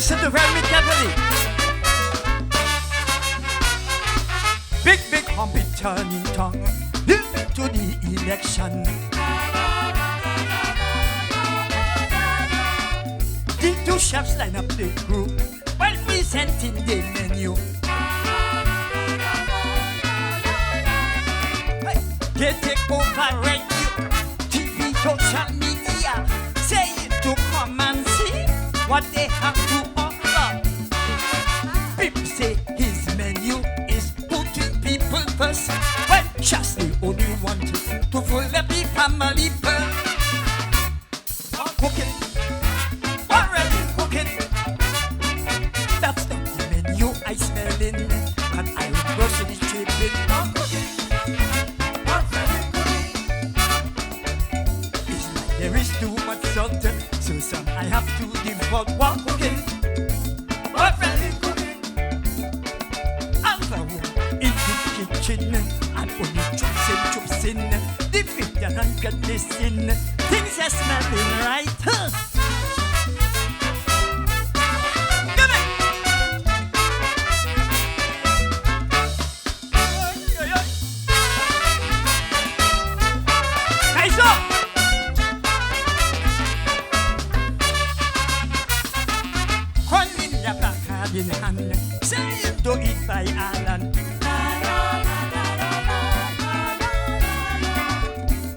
listen to very carefully. Big humpy turning tongue, to the election. The two chefs line up the crew while presenting the menu. They take over radio, TV, social media, saying to come and see what they have to offer. People say his menu is putting people first, when just the only one to fool every family first. Cooking, already cooking. That's not the menu I smell in, but I will grocery tripping. There is too much salt, so some I have to default. Wha Cooking, already cooking. Alpha in the kitchen, and only chops in. The 1500 listen, things are smelling right. Huh? In hand, say do it by Alan.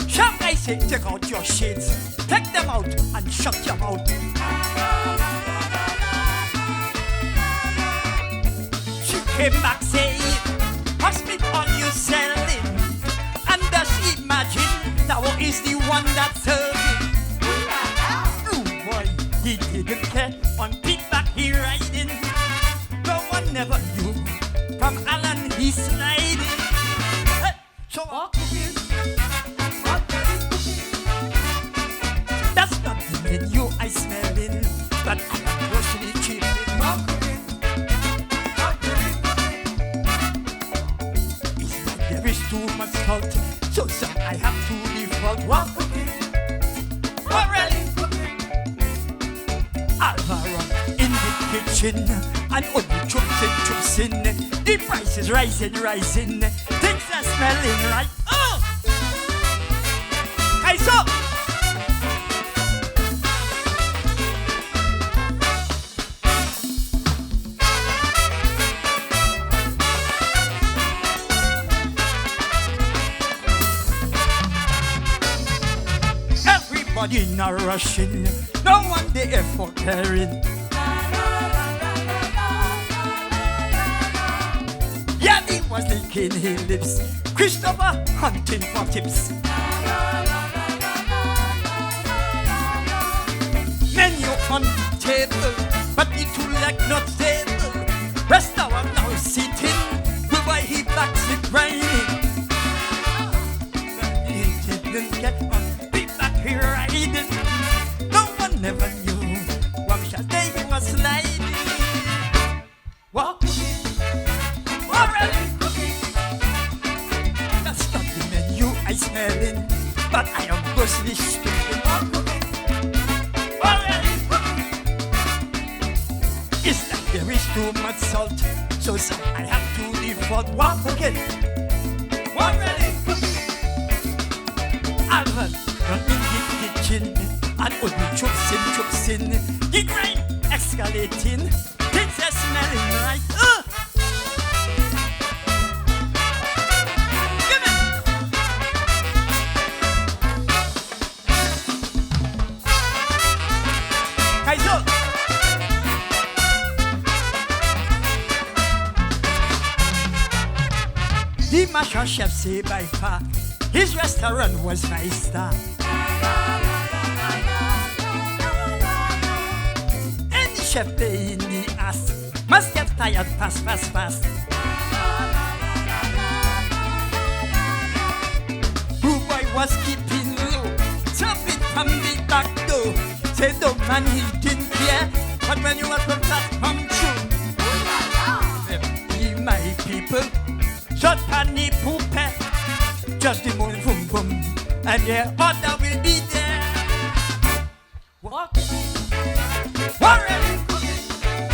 Shall I say, take out your shades, take them out and shut your mouth. She came back saying, hospital you selling, and does she imagine thou is the one that's serving? Oh boy, he didn't care, on feedback he riding. Never knew from Alan he sliding. Hey, so Wha Cooking, that's not the menu I smell in, but I'm grocery chipping. Wha Cooking, it's like there is too much salt, so some I have to default. Wha Cooking, already cooking. Alvaro in the kitchen. And only chops in. The price is rising. Things are smelling right. Oh! Kaiso! Everybody now rushing. No one there for caring. Was licking his lips, Christopher hunting for tips. Menu on the table, but the two leg not stable. Restaurant now sitting, why he backslid grinding. But he didn't get on, be back here riding. No one never knew what shall they was sliding. Wha Cooking, already. I smelling, but I am grossly stupid. Already cooking. It's like there is too much salt, so some I have to default. Wha Cooking, already cooking. Alvin run in the kitchen, and only chops in. The grain escalating, things are smelling right. The master chef say by far, his restaurant was my star. Any chef paying the ass must get tired fast. Who boy was keeping low, chop it from the back door. Say the man he didn't care, but when you were from that come true. My people, shot panny poopy, just the moon boom, and their order will be there. What? Already cooking,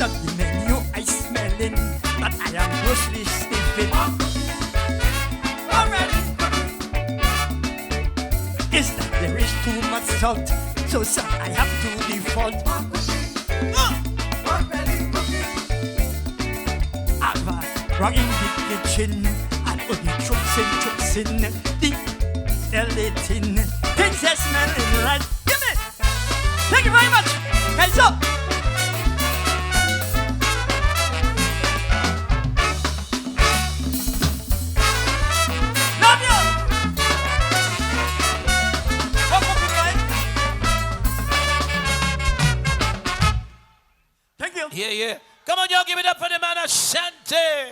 that the menu I smelling, but I am grossly sniffing. Already is that there is too much salt, so sir, I have to default. I've rung in the kitchen and only troops in the skeleton. Things are smelling right. Give me. Thank you very much. Hands up. Love you. Wha Cooking, right? Thank you. Yeah. Come on, y'all, give it up for the man Ashanti.